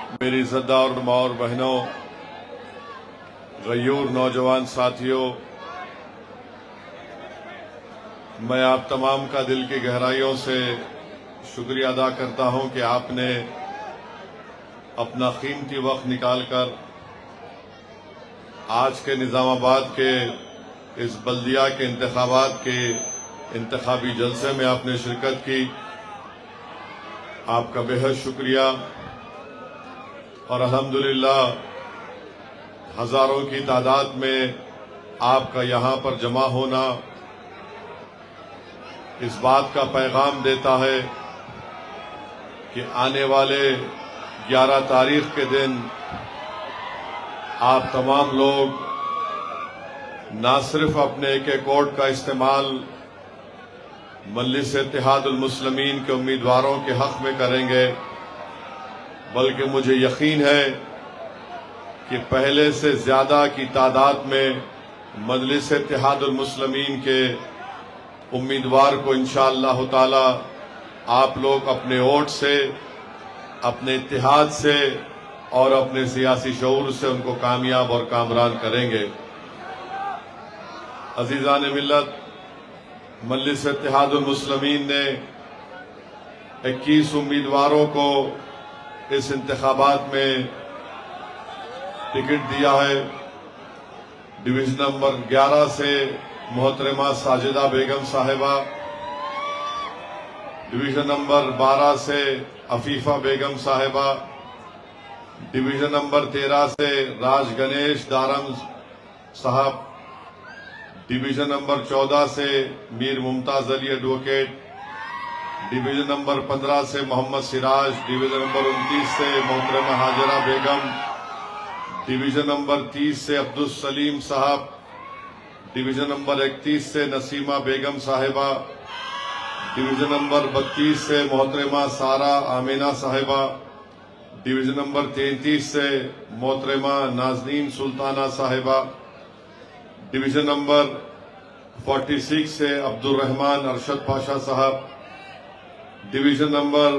मेरी इज़्ज़तदार माँ और बहनों, गयूर नौजवान साथियों, मैं आप तमाम का दिल की गहराइयों से शुक्रिया अदा करता हूं कि आपने अपना कीमती वक्त निकालकर आज के निजामाबाद के इस बल्दिया के इंतखाबात के इंतखाबी जलसे में आपने शिरकत की। आपका बेहद शुक्रिया। और अल्हम्दुलिल्लाह हजारों की तादाद में आपका यहां पर जमा होना इस बात का पैगाम देता है कि आने वाले 11 तारीख के दिन आप तमाम लोग न सिर्फ अपने एक वोट का इस्तेमाल मजलिस इत्तेहादुल मुस्लिमीन के उम्मीदवारों के हक में करेंगे, बल्कि मुझे यकीन है कि पहले से ज्यादा की तादाद में मजलिस इत्तेहादुल मुस्लिमीन के उम्मीदवार को इंशाअल्लाह ताला आप लोग अपने वोट से, अपने इत्तेहाद से और अपने सियासी शऊर से उनको कामयाब और कामरान करेंगे। अजीजान मिल्लत, मजलिस इत्तेहादुल मुस्लिमीन ने 21 उम्मीदवारों को इस इंतखाबात में टिकट दिया है। डिवीजन नंबर 11 से मोहतरमा साजिदा बेगम साहिबा, डिवीजन नंबर 12 से अफीफा बेगम साहिबा, डिवीजन नंबर 13 से राज गणेश दारम साहब, डिवीजन नंबर 14 से Mir Mumtaz Ali advocate, division number 15 से मोहम्मद सिराज, डिवीजन नंबर 29 से मोहतरमा हाजरा बेगम, डिवीजन नंबर 30 से अब्दुल सलीम साहब, डिवीजन नंबर 31 से नसीमा बेगम साहिबा, डिवीजन नंबर 32 से मोहतरमा सारा आमिना साहिबा, डिवीजन नंबर 33 से मोहतरमा नाजनीन सुल्ताना साहिबा, डिवीजन नंबर 46 से अब्दुल रहमान अरशद पाशा साहब, डिवीजन नंबर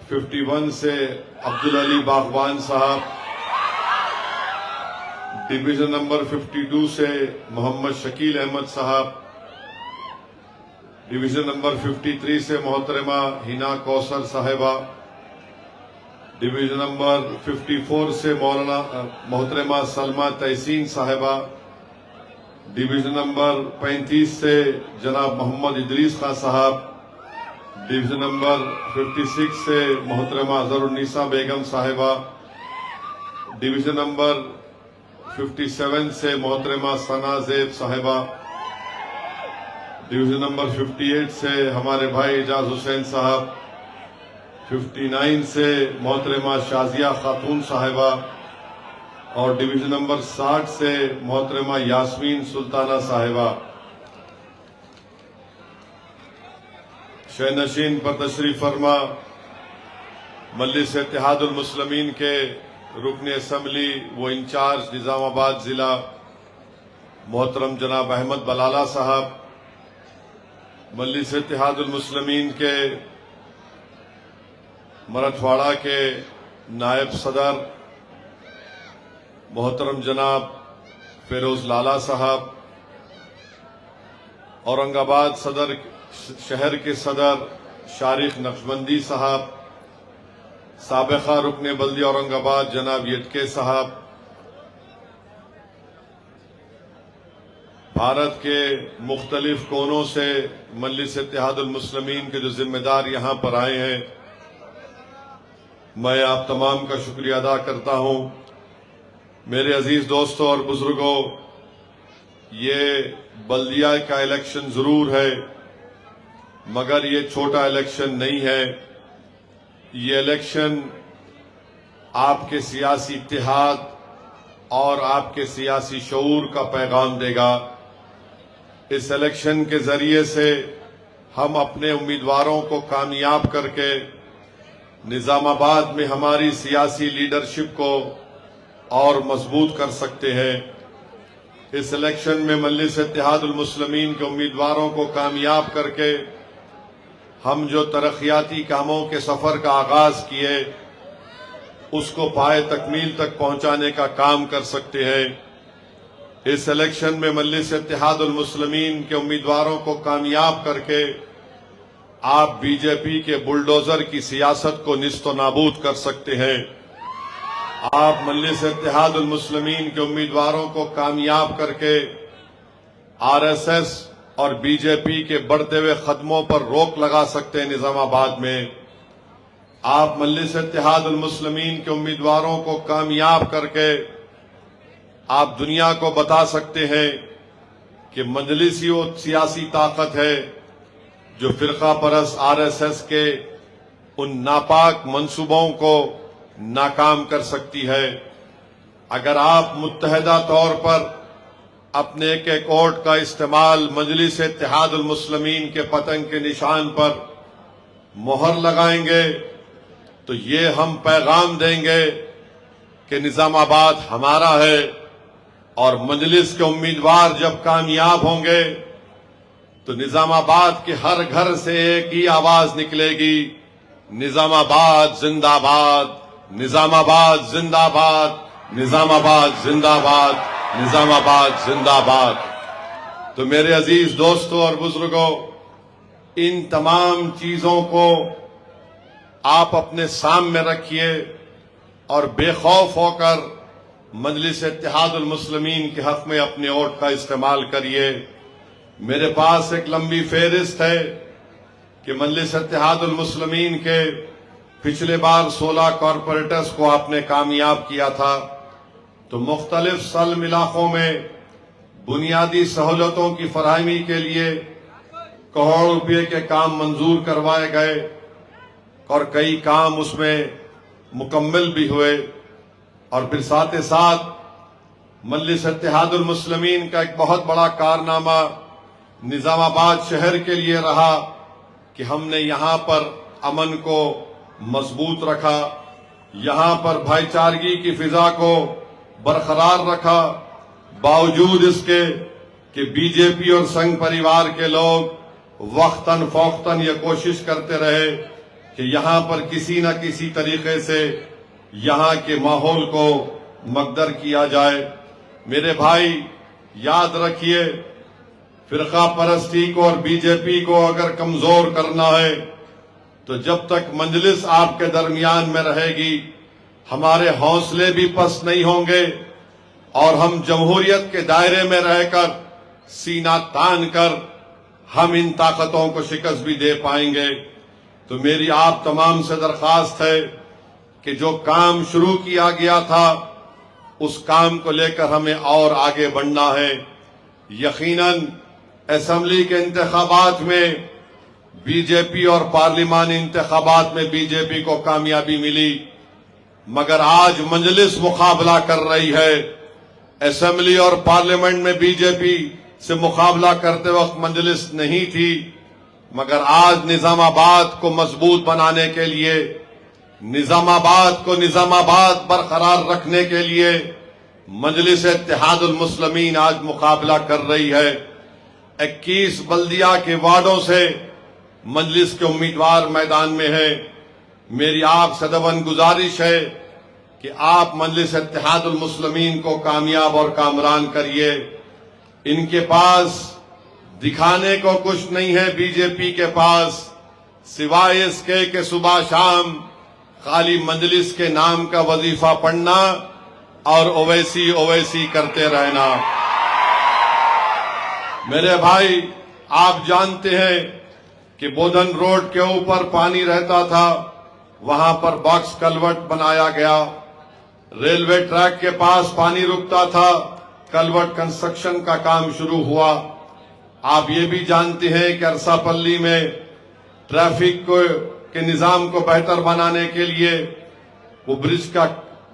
51 से अब्दुल अली बागवान साहब, डिवीजन नंबर 52 से मोहम्मद शकील अहमद साहब, डिवीजन नंबर 53 से मोहतरमा हिना कौसर साहिबा, डिवीजन नंबर 54 से मौलाना मोहतरमा सलमा तहसीन साहिबा, डिवीजन नंबर 35 से जनाब मोहम्मद इदरीस खान साहब, डिवीजन नंबर 56 से मोहतरमा अजहरुन्निसा बेगम साहिबा, डिवीजन नंबर 57 से मोहतरमा सना ज़ेब साहिबा, डिवीजन नंबर 58 से हमारे भाई एजाज हुसैन साहब, 59 से मोहतरमा शाजिया खातून साहिबा और डिवीजन नंबर 60 से मोहतरमा यास्मीन सुल्ताना साहिबा। शहनशीन पर तशरीफ फरमा मजलिस इत्तेहादुल मुस्लिमीन के रुकन असम्बली व इंचार्ज निजामाबाद जिला मोहतरम जनाब अहमद बलाला साहब, मजलिस इत्तेहादुल मुस्लिमीन के मराठवाड़ा के नायब सदर मोहतरम जनाब फिरोज लाला साहब, औरंगाबाद सदर शहर के सदर शारिक नक्शबंदी साहब, साबिका रुकने बल्दी औरंगाबाद जनाब यटके साहब, भारत के मुख्तलिफ कोनों से मजलिस इत्तेहादुल मुस्लिमीन के जो जिम्मेदार यहां पर आए हैं, मैं आप तमाम का शुक्रिया अदा करता हूं। मेरे अजीज दोस्तों और बुजुर्गों, ये बल्दिया का इलेक्शन जरूर है, मगर ये छोटा इलेक्शन नहीं है। ये इलेक्शन आपके सियासी इत्तेहाद और आपके सियासी शऊर का पैगाम देगा। इस इलेक्शन के जरिए से हम अपने उम्मीदवारों को कामयाब करके निजामाबाद में हमारी सियासी लीडरशिप को और मजबूत कर सकते हैं। इस इलेक्शन में मजलिस इत्तेहादुल मुस्लिमीन के उम्मीदवारों को कामयाब करके हम जो तरक्याती कामों के सफर का आगाज किए, उसको पाए तकमील तक पहुंचाने का काम कर सकते हैं। इस इलेक्शन में मजलिस इत्तेहादुल मुस्लिमीन के उम्मीदवारों को कामयाब करके आप बीजेपी के बुलडोजर की सियासत को निस्तो नाबूद कर सकते हैं। आप मजलिस इत्तेहादुल मुस्लिमीन के उम्मीदवारों को कामयाब करके आरएसएस और बीजेपी के बढ़ते हुए कदमों पर रोक लगा सकते हैं। निजामाबाद में आप मजलिस इत्तेहादुल मुस्लिमीन के उम्मीदवारों को कामयाब करके आप दुनिया को बता सकते हैं कि मजलिस ही वो सियासी ताकत है जो फिरका परस्त आरएसएस के उन नापाक मंसूबों को नाकाम कर सकती है। अगर आप मुत्तहदा तौर पर अपने एक एक वोट का इस्तेमाल मजलिस इत्तेहादुल मुस्लिमीन के पतंग के निशान पर मोहर लगाएंगे तो ये हम पैगाम देंगे कि निजामाबाद हमारा है और मजलिस के उम्मीदवार जब कामयाब होंगे तो निजामाबाद के हर घर से एक ही आवाज निकलेगी, निजामाबाद जिंदाबाद, निजामाबाद जिंदाबाद, निजामाबाद जिंदाबाद, निजामाबाद जिंदाबाद। तो मेरे अजीज दोस्तों और बुजुर्गों, इन तमाम चीजों को आप अपने सामने रखिए और बेखौफ होकर मजलिस इत्तेहादुल मुस्लिमीन के हक में अपने वोट का इस्तेमाल करिए। मेरे पास एक लंबी फेहरिस्त है कि मजलिस इत्तेहादुल मुस्लिमीन के पिछले बार 16 कॉरपोरेटर्स को आपने कामयाब किया था, तो मुख्तलिफ सल्म इलाकों में बुनियादी सहूलतों की फराहमी के लिए करोड़ रुपये के काम मंजूर करवाए गए और कई काम उसमें मुकम्मल भी हुए। और फिर साथ ही साथ मजलिस इत्तेहादुल मुस्लिमीन का एक बहुत बड़ा कारनामा निजामाबाद शहर के लिए रहा कि हमने यहां पर अमन को मजबूत रखा, यहां पर भाईचारगी की फिजा को बरकरार रखा, बावजूद इसके कि बीजेपी और संघ परिवार के लोग वक्तन फौक्तन ये कोशिश करते रहे कि यहां पर किसी न किसी तरीके से यहां के माहौल को मकदर किया जाए। मेरे भाई याद रखिए, फिरका परस्ती को और बीजेपी को अगर कमजोर करना है तो जब तक मजलिस आपके दरमियान में रहेगी हमारे हौसले भी पस्त नहीं होंगे और हम जमहूरियत के दायरे में रहकर सीना तान कर हम इन ताकतों को शिकस्त भी दे पाएंगे। तो मेरी आप तमाम से दरखास्त है कि जो काम शुरू किया गया था उस काम को लेकर हमें और आगे बढ़ना है। यकीनन असेंबली के इंतखाबात में बीजेपी और पार्लिमानी इंतखाबात में बीजेपी को कामयाबी मिली, मगर आज मजलिस मुकाबला कर रही है। असेंबली और पार्लियामेंट में बीजेपी से मुकाबला करते वक्त मजलिस नहीं थी, मगर आज निजामाबाद को मजबूत बनाने के लिए, निजामाबाद को निजामाबाद बरकरार रखने के लिए मजलिस इत्तेहादुल मुस्लिमीन आज मुकाबला कर रही है। 21 बल्दिया के वार्डों से मजलिस के उम्मीदवार मैदान में है। मेरी आप सदवन गुजारिश है कि आप मजलिस इत्तेहादुल मुस्लिमीन को कामयाब और कामरान करिए। इनके पास दिखाने को कुछ नहीं है बीजेपी के पास, सिवाय इसके कि सुबह शाम खाली मजलिस के नाम का वजीफा पढ़ना और ओवैसी ओवैसी करते रहना। मेरे भाई, आप जानते हैं कि बोधन रोड के ऊपर पानी रहता था, वहां पर बॉक्स कलवर्ट बनाया गया। रेलवे ट्रैक के पास पानी रुकता था, कलवर्ट कंस्ट्रक्शन का काम शुरू हुआ। आप ये भी जानते हैं कि अरसापल्ली में ट्रैफिक के निजाम को बेहतर बनाने के लिए वो ब्रिज का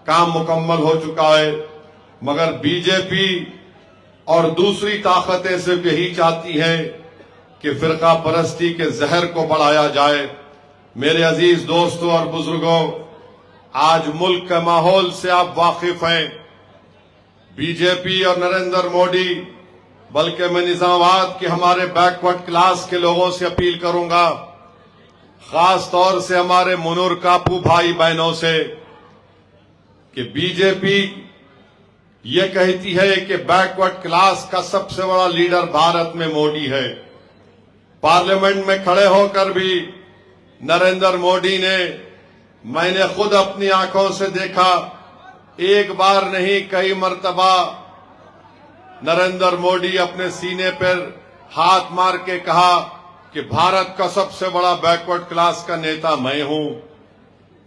काम मुकम्मल हो चुका है, मगर बीजेपी और दूसरी ताकतें सिर्फ यही चाहती हैं कि फिरका परस्ती के जहर को बढ़ाया जाए। मेरे अजीज दोस्तों और बुजुर्गों, आज मुल्क के माहौल से आप वाकिफ हैं। बीजेपी और नरेंद्र मोदी, बल्कि मैं निजामाबाद के हमारे बैकवर्ड क्लास के लोगों से अपील करूंगा, खास तौर से हमारे मुनूर कापू भाई बहनों से, कि बीजेपी ये कहती है कि बैकवर्ड क्लास का सबसे बड़ा लीडर भारत में मोदी है। पार्लियामेंट में खड़े होकर भी नरेंद्र मोदी ने, मैंने खुद अपनी आंखों से देखा, एक बार नहीं कई मर्तबा नरेंद्र मोदी अपने सीने पर हाथ मार के कहा कि भारत का सबसे बड़ा बैकवर्ड क्लास का नेता मैं हूं।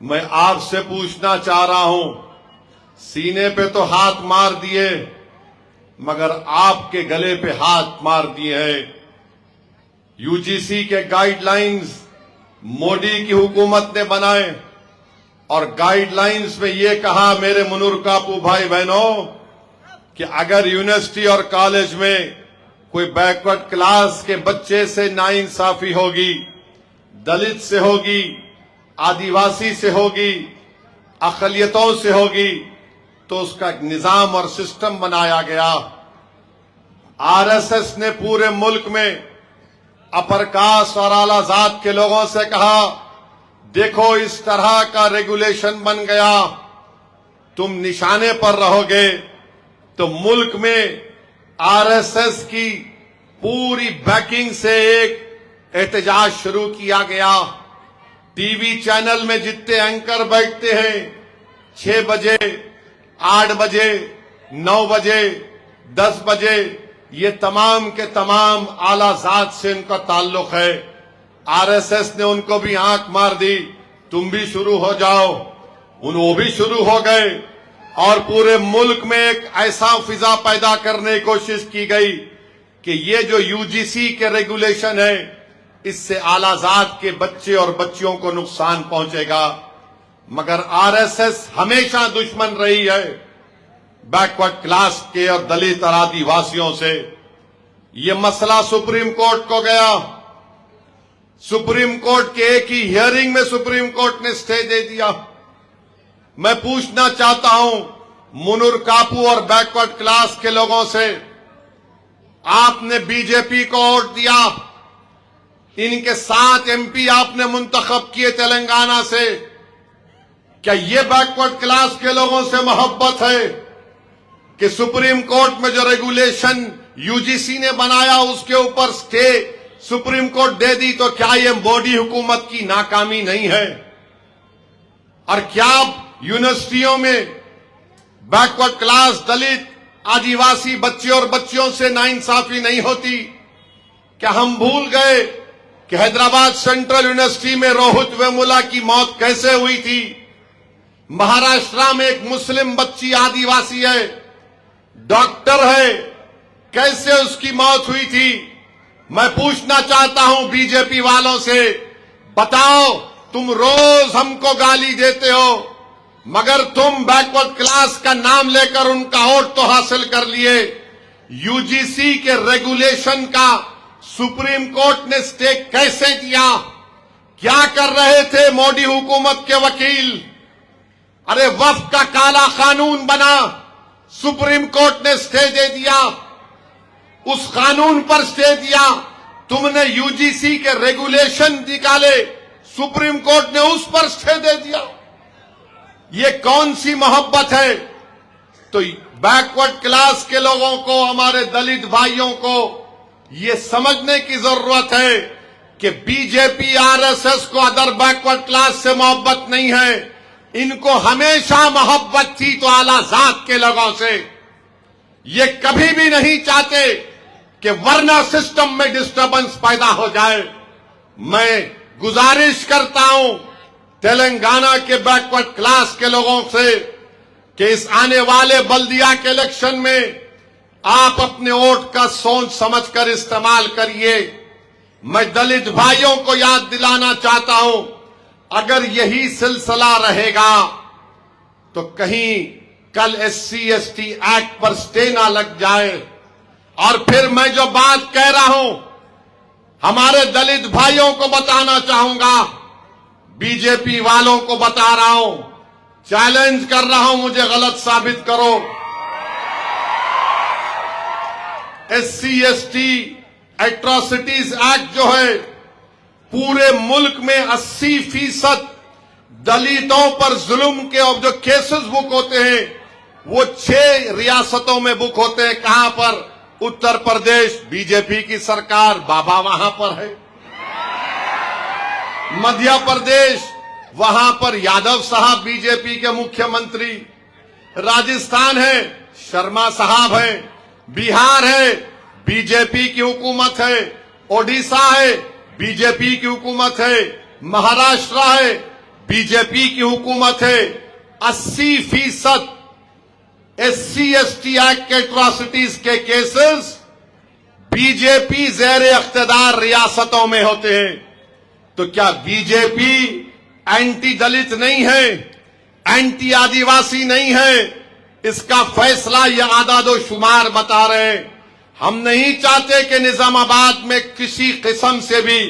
मैं आपसे पूछना चाह रहा हूं, सीने पे तो हाथ मार दिए मगर आपके गले पे हाथ मार दिए हैं। यूजीसी के गाइडलाइंस मोदी की हुकूमत ने बनाए और गाइडलाइंस में ये कहा, मेरे मुनुर कापू भाई बहनों, कि अगर यूनिवर्सिटी और कॉलेज में कोई बैकवर्ड क्लास के बच्चे से नाइंसाफी होगी, दलित से होगी, आदिवासी से होगी, अकलियतों से होगी, तो उसका एक निजाम और सिस्टम बनाया गया। आरएसएस ने पूरे मुल्क में अपर कास्ट और आला जात के लोगों से कहा, देखो इस तरह का रेगुलेशन बन गया, तुम निशाने पर रहोगे। तो मुल्क में आरएसएस की पूरी बैकिंग से एक एहतजाज शुरू किया गया। टीवी चैनल में जितने एंकर बैठते हैं, 6 बजे, 8 बजे, 9 बजे, 10 बजे, ये तमाम के तमाम आला जात से इनका ताल्लुक है। आरएसएस ने उनको भी आंख मार दी, तुम भी शुरू हो जाओ। वो भी शुरू हो गए और पूरे मुल्क में एक ऐसा फिजा पैदा करने की कोशिश की गई कि ये जो यूजीसी के रेगुलेशन है, इससे आला जात के बच्चे और बच्चियों को नुकसान पहुंचेगा। मगर आरएसएस हमेशा दुश्मन रही है बैकवर्ड क्लास के और दलित और आदिवासियों से। ये मसला सुप्रीम कोर्ट को गया। सुप्रीम कोर्ट के एक ही हियरिंग में सुप्रीम कोर्ट ने स्टे दे दिया। मैं पूछना चाहता हूं मुनुर कापू और बैकवर्ड क्लास के लोगों से, आपने बीजेपी को वोट दिया, इनके 7 एमपी आपने मुंतखब किए तेलंगाना से। क्या ये बैकवर्ड क्लास के लोगों से मोहब्बत है कि सुप्रीम कोर्ट में जो रेगुलेशन यूजीसी ने बनाया उसके ऊपर स्टे सुप्रीम कोर्ट दे दी? तो क्या ये मोदी हुकूमत की नाकामी नहीं है? और क्या यूनिवर्सिटियों में बैकवर्ड क्लास, दलित, आदिवासी बच्चे और बच्चियों से नाइंसाफी नहीं होती? क्या हम भूल गए कि हैदराबाद सेंट्रल यूनिवर्सिटी में रोहित वेमुला की मौत कैसे हुई थी? महाराष्ट्र में एक मुस्लिम बच्ची आदिवासी है, डॉक्टर है, कैसे उसकी मौत हुई थी? मैं पूछना चाहता हूं बीजेपी वालों से, बताओ, तुम रोज हमको गाली देते हो मगर तुम बैकवर्ड क्लास का नाम लेकर उनका वोट तो हासिल कर लिए। यूजीसी के रेगुलेशन का सुप्रीम कोर्ट ने स्टे कैसे दिया? क्या कर रहे थे मोदी हुकूमत के वकील? अरे वक्फ का काला कानून बना, सुप्रीम कोर्ट ने स्टे दे दिया, उस कानून पर स्टे दिया। तुमने यूजीसी के रेगुलेशन निकाले, सुप्रीम कोर्ट ने उस पर स्टे दे दिया। ये कौन सी मोहब्बत है? तो बैकवर्ड क्लास के लोगों को, हमारे दलित भाइयों को ये समझने की जरूरत है कि बीजेपी, आरएसएस को अदर बैकवर्ड क्लास से मोहब्बत नहीं है, इनको हमेशा मोहब्बत थी तो आला जात के लोगों से। ये कभी भी नहीं चाहते कि वरना सिस्टम में डिस्टर्बेंस पैदा हो जाए। मैं गुजारिश करता हूं तेलंगाना के बैकवर्ड क्लास के लोगों से कि इस आने वाले बल्दिया के इलेक्शन में आप अपने वोट का सोच समझकर इस्तेमाल करिए। मैं दलित भाइयों को याद दिलाना चाहता हूं, अगर यही सिलसिला रहेगा तो कहीं कल SC/ST एक्ट पर स्टे ना लग जाए। और फिर मैं जो बात कह रहा हूं, हमारे दलित भाइयों को बताना चाहूंगा, बीजेपी वालों को बता रहा हूं, चैलेंज कर रहा हूं, मुझे गलत साबित करो। SC/ST एट्रोसिटीज एक्ट जो है, पूरे मुल्क में 80% दलितों पर जुल्म के अब जो केसेस बुक होते हैं वो 6 रियासतों में बुक होते हैं। कहां पर? उत्तर प्रदेश, बीजेपी की सरकार, बाबा वहां पर है। मध्य प्रदेश, वहां पर यादव साहब बीजेपी के मुख्यमंत्री। राजस्थान है, शर्मा साहब है। बिहार है, बीजेपी की हुकूमत है। ओडिशा है, बीजेपी की हुकूमत है। महाराष्ट्र है, बीजेपी की हुकूमत है। 80% SC/ST एक्ट के एट्रॉसिटीज के केसेस बीजेपी ज़ेरे इख्तियार रियासतों में होते हैं। तो क्या बीजेपी एंटी दलित नहीं है, एंटी आदिवासी नहीं है? इसका फैसला ये आदादो शुमार बता रहे हैं। हम नहीं चाहते कि निजामाबाद में किसी किस्म से भी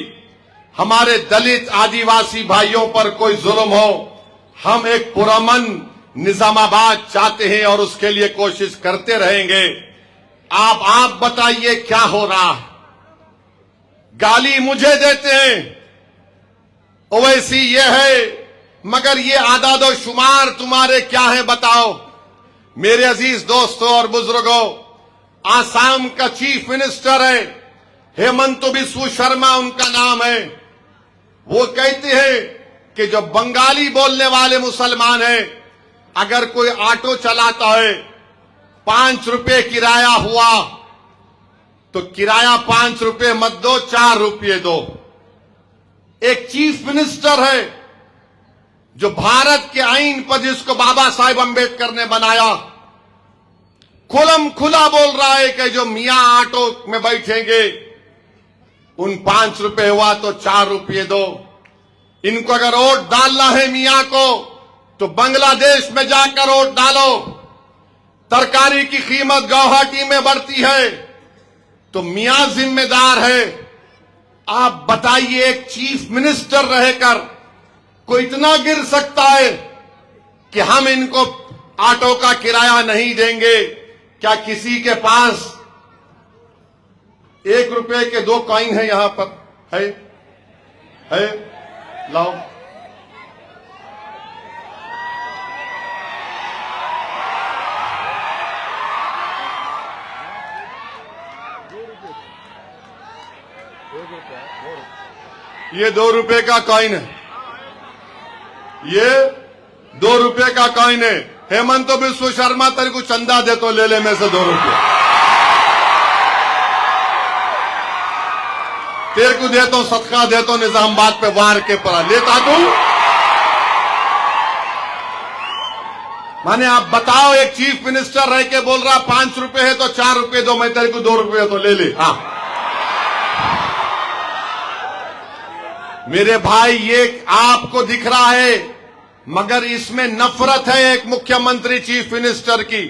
हमारे दलित आदिवासी भाइयों पर कोई जुल्म हो। हम एक पुरअमन निजामाबाद चाहते हैं और उसके लिए कोशिश करते रहेंगे। आप बताइए क्या हो रहा है? गाली मुझे देते हैं, ओवैसी ये है, मगर ये आदादो शुमार तुम्हारे क्या है बताओ। मेरे अजीज दोस्तों और बुजुर्गों, आसाम का चीफ मिनिस्टर है, हेमंत बिस्वा शर्मा उनका नाम है। वो कहते हैं कि जो बंगाली बोलने वाले मुसलमान हैं, अगर कोई ऑटो चलाता है, 5 रुपए किराया हुआ तो किराया 5 रुपए मत दो, 4 रुपए दो। एक चीफ मिनिस्टर है जो भारत के आईन पर, जिसको बाबा साहेब अंबेडकर ने बनाया, खुलम खुला बोल रहा है कि जो मियां ऑटो में बैठेंगे उन 5 रुपए हुआ तो 4 रुपए दो। इनको अगर वोट डालना है मियां को तो बांग्लादेश में जाकर वोट डालो। तरकारी की कीमत गुवाहाटी में बढ़ती है तो मियां जिम्मेदार है। आप बताइए, एक चीफ मिनिस्टर रहकर कोई इतना गिर सकता है कि हम इनको ऑटो का किराया नहीं देंगे? क्या किसी के पास 1 रुपए के 2 कॉइन है? यहां पर है? लाओ। ये 2 रुपए का कॉइन है, ये 2 रुपए का कॉइन है। हेमंत बिस्वा शर्मा तेरे को चंदा दे तो ले ले में से 2 रुपए, तेरे को देता हूं, सदका देता हूं, निजामाबाद पे वार के पड़ा लेता तू। माने आप बताओ, एक चीफ मिनिस्टर रह के बोल रहा 5 रुपए है तो 4 रुपए दो, मैं तेरे को 2 रुपए तो ले ले। हाँ मेरे भाई, ये आपको दिख रहा है, मगर इसमें नफरत है एक मुख्यमंत्री चीफ मिनिस्टर की,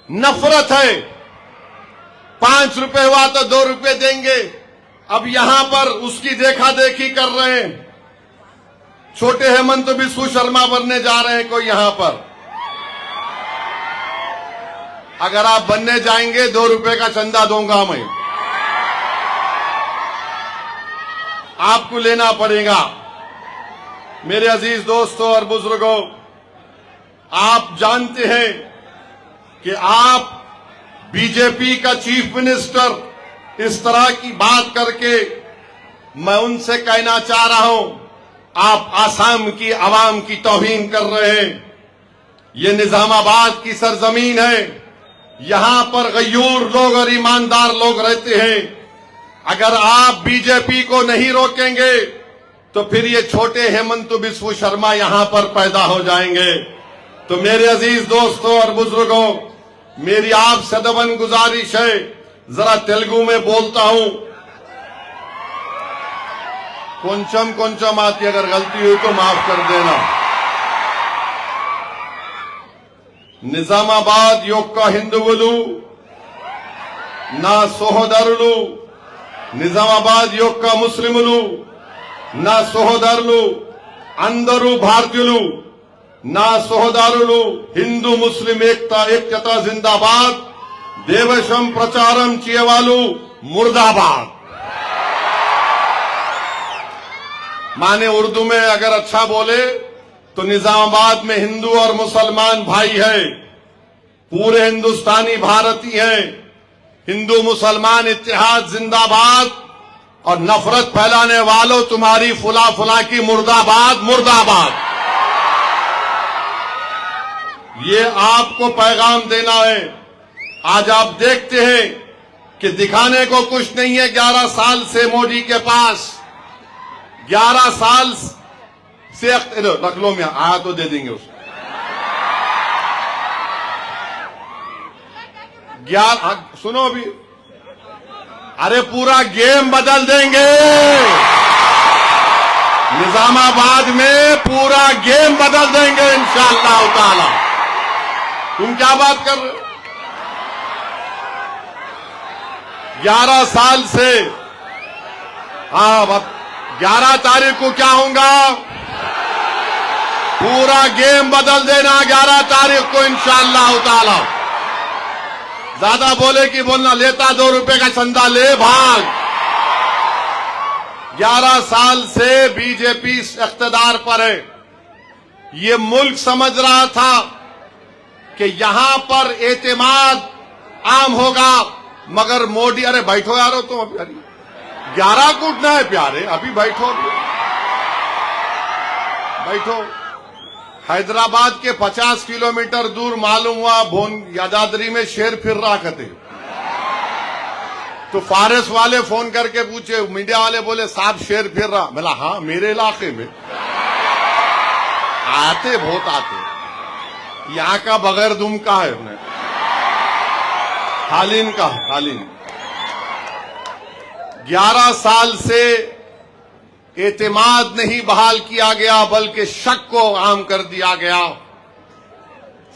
नफरत है। 5 रुपए हुआ तो 2 रुपए देंगे। अब यहां पर उसकी देखा देखी कर रहे हैं, छोटे हेमंत बिस्वा शर्मा बनने जा रहे हैं कोई यहां पर। अगर आप बनने जाएंगे 2 रुपए का चंदा दूंगा मैं, आपको लेना पड़ेगा। मेरे अजीज दोस्तों और बुजुर्गों, आप जानते हैं कि आप बीजेपी का चीफ मिनिस्टर इस तरह की बात करके, मैं उनसे कहना चाह रहा हूं, आप आसाम की आवाम की तौहीन कर रहे हैं। ये निजामाबाद की सरजमीन है, यहां पर गयूर लोग और ईमानदार लोग रहते हैं। अगर आप बीजेपी को नहीं रोकेंगे तो फिर ये छोटे हेमंत बिस्वा शर्मा यहां पर पैदा हो जाएंगे। तो मेरे अजीज दोस्तों और बुजुर्गों, मेरी आप सदवन गुजारिश है, जरा तेलुगु में बोलता हूं। కొంచెం आती, अगर गलती हुई तो माफ कर देना। నిజామాబాద్ యొక్క హిందువులు నా సోదరులు, నిజామాబాద్ యొక్క ముస్లిములు నా సోదరులు, అందరూ భారతీయులు నా సోదరులు, హిందూ ముస్లిం ఐక్యత జిందాబాద్, దేశం ప్రచారం చేయవాళ్ళు ముర్దాబాద్। माने उर्दू में अगर अच्छा बोले तो निजामाबाद में हिंदू और मुसलमान भाई है, पूरे हिंदुस्तानी भारतीय हैं। हिंदू मुसलमान इत्तेहाद जिंदाबाद और नफरत फैलाने वालों तुम्हारी फुला फुला की मुर्दाबाद मुर्दाबाद। ये आपको पैगाम देना है। आज आप देखते हैं कि दिखाने को कुछ नहीं है। 11 साल से मोदी के पास 11 साल से रख लो, में आया तो दे देंगे उसको। 11 सुनो अभी, अरे पूरा गेम बदल देंगे। निजामाबाद में पूरा गेम बदल देंगे इंशाअल्लाह ताला। तुम क्या बात कर रहे हो? 11 साल से, हाँ 11 तारीख को क्या होगा? पूरा गेम बदल देना 11 तारीख को इंशाअल्लाह ताला। ज्यादा बोले कि बोलना, लेता 2 रुपए का चंदा ले भाग। 11 साल से बीजेपी इख्तिदार पर है। ये मुल्क समझ रहा था कि यहां पर एतमाद आम होगा, मगर मोदी, अरे बैठो यारो तुम अभी, 11 कूटना है प्यारे, अभी बैठो बैठो। हैदराबाद के 50 किलोमीटर दूर मालूम हुआ भोन यादाद्री में शेर फिर रहा करते। तो फारस वाले फोन करके पूछे, मीडिया वाले बोले साहब शेर फिर रहा। बोला हाँ मेरे इलाके में आते, बहुत आते। यहाँ का बगैर दुम का है, हालिन का हालिन। 11 साल से एतमाद नहीं बहाल किया गया, बल्कि शक को आम कर दिया गया।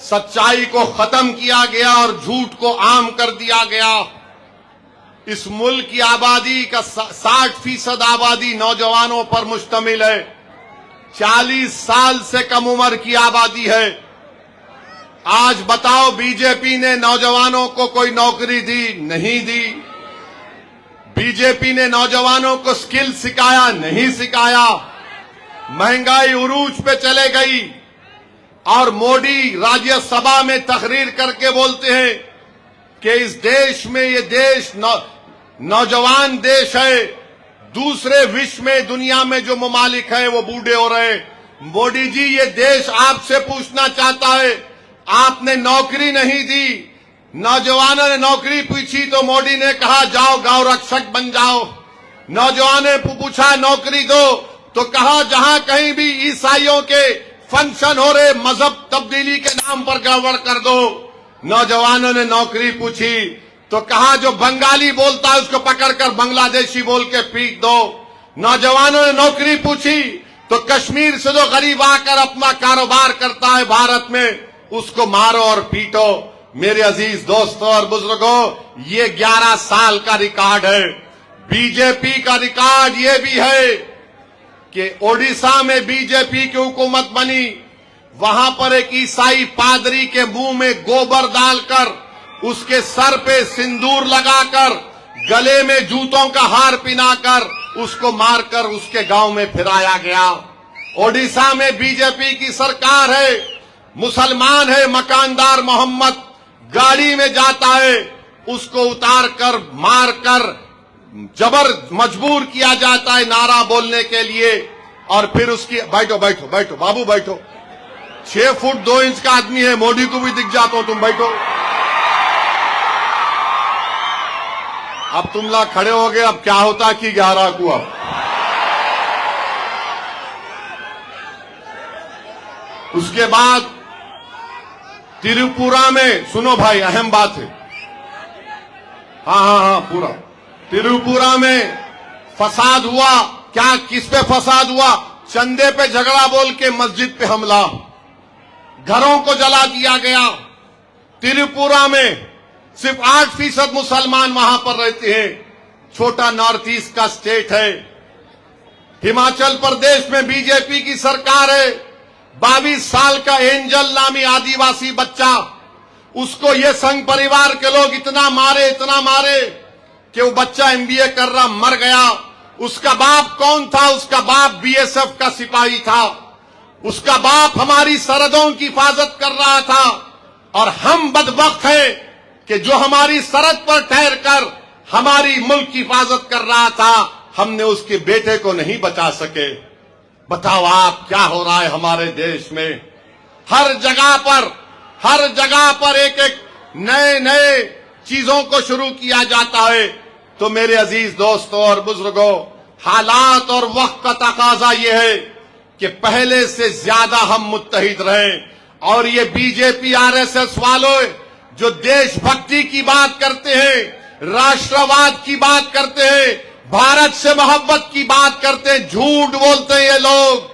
सच्चाई को खत्म किया गया और झूठ को आम कर दिया गया। इस मुल्क की आबादी का 60% आबादी नौजवानों पर मुश्तमिल है। 40 साल से कम उम्र की आबादी है। आज बताओ, बीजेपी ने नौजवानों को कोई नौकरी दी? नहीं दी। बीजेपी ने नौजवानों को स्किल सिखाया? नहीं सिखाया। महंगाई उरूज पे चले गई और मोदी राज्यसभा में तकरीर करके बोलते हैं कि इस देश में, ये देश नौजवान देश है। दूसरे विश्व में, दुनिया में जो ममालिक है वो बूढ़े हो रहे हैं। मोदी जी, ये देश आपसे पूछना चाहता है, आपने नौकरी नहीं दी। नौजवानों ने नौकरी पूछी तो मोदी ने कहा जाओ गांव रक्षक बन जाओ। नौजवानों ने पूछा नौकरी दो तो कहा जहां कहीं भी ईसाइयों के फंक्शन हो रहे, मजहब तब्दीली के नाम पर गड़बड़ कर दो। नौजवानों ने नौकरी पूछी तो कहा जो बंगाली बोलता है उसको पकड़कर बांग्लादेशी बोल के पीट दो। नौजवानों ने नौकरी पूछी तो कश्मीर से जो गरीब आकर अपना कारोबार करता है भारत में, उसको मारो और पीटो। मेरे अजीज दोस्तों और बुजुर्गों, ये 11 साल का रिकॉर्ड है। बीजेपी का रिकॉर्ड ये भी है कि ओडिशा में बीजेपी की हुकूमत बनी, वहां पर एक ईसाई पादरी के मुंह में गोबर डालकर, उसके सर पे सिंदूर लगाकर, गले में जूतों का हार पिनाकर उसको मारकर उसके गांव में फिराया गया। ओडिशा में बीजेपी की सरकार है, मुसलमान है मकानदार मोहम्मद, गाड़ी में जाता है, उसको उतार कर मार कर जबर मजबूर किया जाता है नारा बोलने के लिए। और फिर उसकी, बैठो बैठो बैठो बाबू बैठो, 6 फुट 2 इंच का आदमी है, मोदी को भी दिख जाता हो तुम, बैठो। अब तुम लोग खड़े हो गए, अब क्या होता कि 11 को अब उसके बाद त्रिपुरा में, सुनो भाई अहम बात है, हाँ पूरा त्रिपुरा में फसाद हुआ। क्या, किस पे फसाद हुआ? चंदे पे झगड़ा बोल के मस्जिद पे हमला, घरों को जला दिया गया। त्रिपुरा में सिर्फ 8% मुसलमान वहां पर रहते हैं। छोटा नॉर्थ ईस्ट का स्टेट है। हिमाचल प्रदेश में बीजेपी की सरकार है। 22 साल का एंजल नामी आदिवासी बच्चा, उसको ये संघ परिवार के लोग इतना मारे कि वो बच्चा MBA कर रहा मर गया। उसका बाप कौन था? उसका बाप बीएसएफ का सिपाही था। उसका बाप हमारी सरहदों की हिफाजत कर रहा था। और हम बदबख्त हैं कि जो हमारी सरहद पर ठहर कर हमारी मुल्क की हिफाजत कर रहा था, हमने उसके बेटे को नहीं बचा सके। बताओ आप, क्या हो रहा है हमारे देश में? हर जगह पर एक एक नए चीजों को शुरू किया जाता है। तो मेरे अजीज दोस्तों और बुजुर्गों, हालात और वक्त का तकाजा यह है कि पहले से ज्यादा हम मुत्तहिद रहें। और ये बीजेपी आरएसएस वालों जो देशभक्ति की बात करते हैं, राष्ट्रवाद की बात करते हैं, भारत से मोहब्बत की बात करते हैं, झूठ बोलते हैं ये लोग।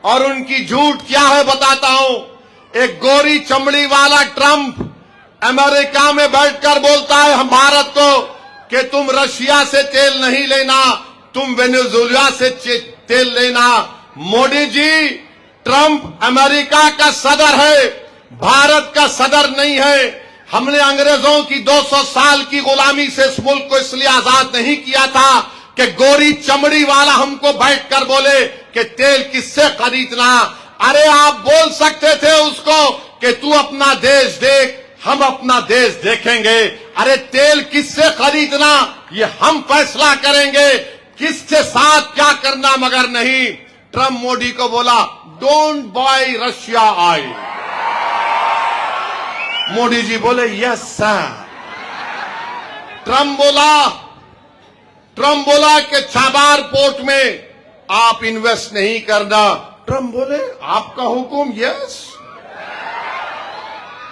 और उनकी झूठ क्या है बताता हूं। एक गोरी चमड़ी वाला ट्रंप अमेरिका में बैठकर बोलता है हम भारत को कि तुम रशिया से तेल नहीं लेना, तुम वेनेजुएला से तेल लेना। मोदी जी, ट्रंप अमेरिका का सदर है, भारत का सदर नहीं है। हमने अंग्रेजों की 200 साल की गुलामी से इस मुल्क को इसलिए आजाद नहीं किया था कि गोरी चमड़ी वाला हमको बैठकर बोले कि तेल किससे खरीदना। अरे आप बोल सकते थे उसको कि तू अपना देश देख, हम अपना देश देखेंगे। अरे तेल किससे खरीदना ये हम फैसला करेंगे, किसके साथ क्या करना मगर नहीं। ट्रंप मोदी को बोला don't buy Russia oil. Modi ji बोले यस सर। ट्रंप बोला कि छाबार पोर्ट में आप इन्वेस्ट नहीं करना। ट्रंप बोले आपका हुक्म यस।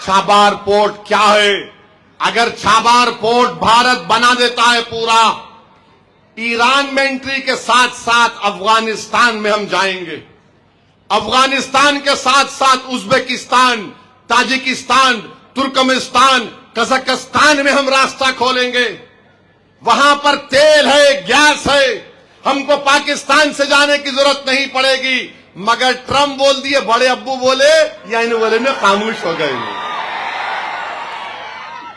छाबार पोर्ट क्या है? अगर छाबार पोर्ट भारत बना देता है पूरा, ईरान में एंट्री के साथ साथ अफगानिस्तान में हम जाएंगे। अफगानिस्तान के साथ साथ उज्बेकिस्तान, ताजिकिस्तान, तुर्कमेनिस्तान, कजाकिस्तान में हम रास्ता खोलेंगे। वहां पर तेल है, गैस है, हमको पाकिस्तान से जाने की जरूरत नहीं पड़ेगी। मगर ट्रंप बोल दिए, बड़े अब्बू बोले या इन बोले में खामोश हो गए।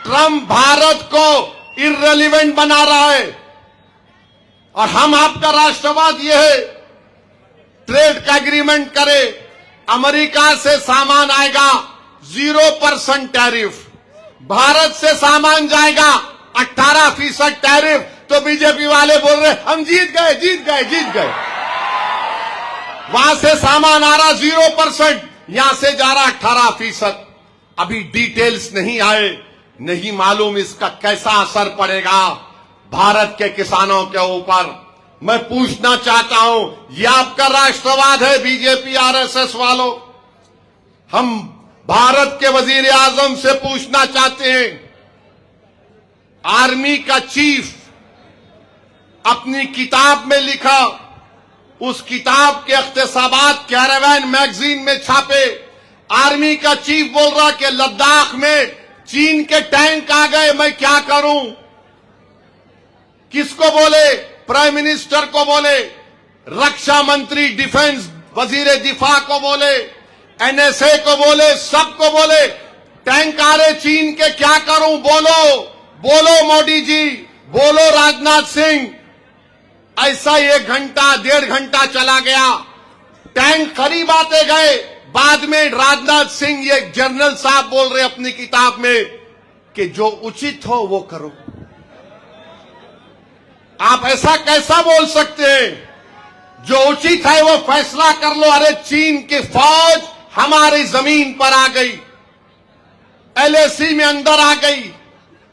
ट्रंप भारत को इररिलेवेंट बना रहा है। और हम आपका राष्ट्रवाद यह है, ट्रेड का एग्रीमेंट करे, अमेरिका से सामान आएगा 0% टैरिफ, भारत से सामान जाएगा 18% टैरिफ। तो बीजेपी वाले बोल रहे हम जीत गए। वहां से सामान आ रहा 0%, यहां से जा रहा 18%। अभी डिटेल्स नहीं आए, नहीं मालूम इसका कैसा असर पड़ेगा भारत के किसानों के ऊपर। मैं पूछना चाहता हूं, यह आपका राष्ट्रवाद है बीजेपी आरएसएस वालों? हम भारत के वजीर आजम से पूछना चाहते हैं, आर्मी का चीफ अपनी किताब में लिखा, उस किताब के इख्तिसाबात कैरावैन मैगजीन में छापे। आर्मी का चीफ बोल रहा कि लद्दाख में चीन के टैंक आ गए, मैं क्या करूं? किसको बोले? प्राइम मिनिस्टर को बोले, रक्षा मंत्री, डिफेंस वजीर दिफा को बोले, एनएसए को बोले, सबको बोले टैंक आ रहे चीन के, क्या करूं? बोलो मोदी जी, बोलो राजनाथ सिंह। ऐसा 1 घंटा 1.5 घंटा चला गया, टैंक करीब आते गए। बाद में राजनाथ सिंह, ये जनरल साहब बोल रहे अपनी किताब में कि जो उचित हो वो करो। आप ऐसा कैसा बोल सकते हैं? जो उचित है वो फैसला कर लो। अरे चीन की फौज हमारी जमीन पर आ गई, एलएसी में अंदर आ गई,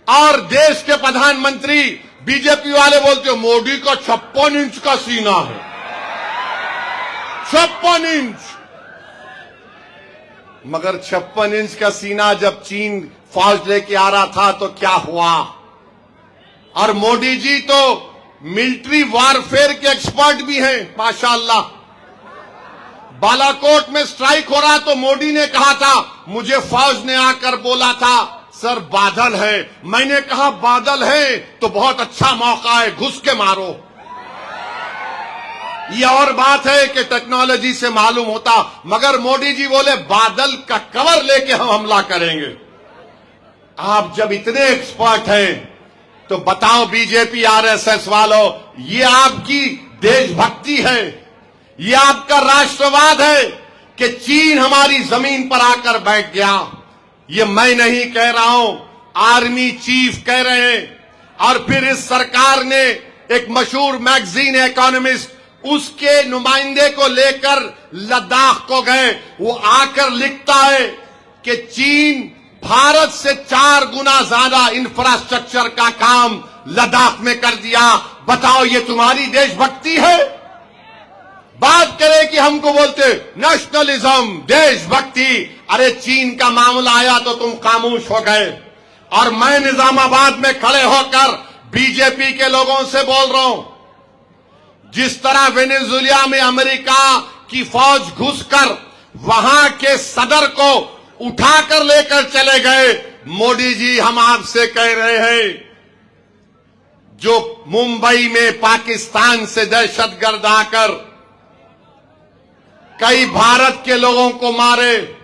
और देश के प्रधानमंत्री बीजेपी वाले बोलते हो मोदी का 56 इंच का सीना है। 56 इंच। मगर 56 इंच का सीना जब चीन फौज लेके आ रहा था तो क्या हुआ? और मोदी जी तो मिलिट्री वारफेयर के एक्सपर्ट भी हैं माशाअल्लाह। बालाकोट में स्ट्राइक हो रहा तो मोदी ने कहा था, मुझे फौज ने आकर बोला था सर बादल है। मैंने कहा बादल है तो बहुत अच्छा मौका है, घुस के मारो। यह और बात है कि टेक्नोलॉजी से मालूम होता, मगर मोदी जी बोले बादल का कवर लेके हम हमला करेंगे। आप जब इतने एक्सपर्ट हैं तो बताओ बीजेपी आरएसएस वालों, ये आपकी देशभक्ति है, ये आपका राष्ट्रवाद है कि चीन हमारी जमीन पर आकर बैठ गया? ये मैं नहीं कह रहा हूं, आर्मी चीफ कह रहे हैं। और फिर इस सरकार ने एक मशहूर मैगजीन इकोनॉमिस्ट, उसके नुमाइंदे को लेकर लद्दाख को गए। वो आकर लिखता है कि चीन भारत से 4 गुना ज्यादा इंफ्रास्ट्रक्चर का काम लद्दाख में कर दिया। बताओ, ये तुम्हारी देशभक्ति है? बात करें कि हमको बोलते नेशनलिज्म, देशभक्ति। अरे चीन का मामला आया तो तुम खामोश हो गए। और मैं निजामाबाद में खड़े होकर बीजेपी के लोगों से बोल रहा हूं, जिस तरह वेनेजुएला में अमेरिका की फौज घुसकर वहां के सदर को उठाकर लेकर चले गए, मोदी जी हम आपसे कह रहे हैं, जो मुंबई में पाकिस्तान से दहशतगर्द आकर कई भारत के लोगों को मारे,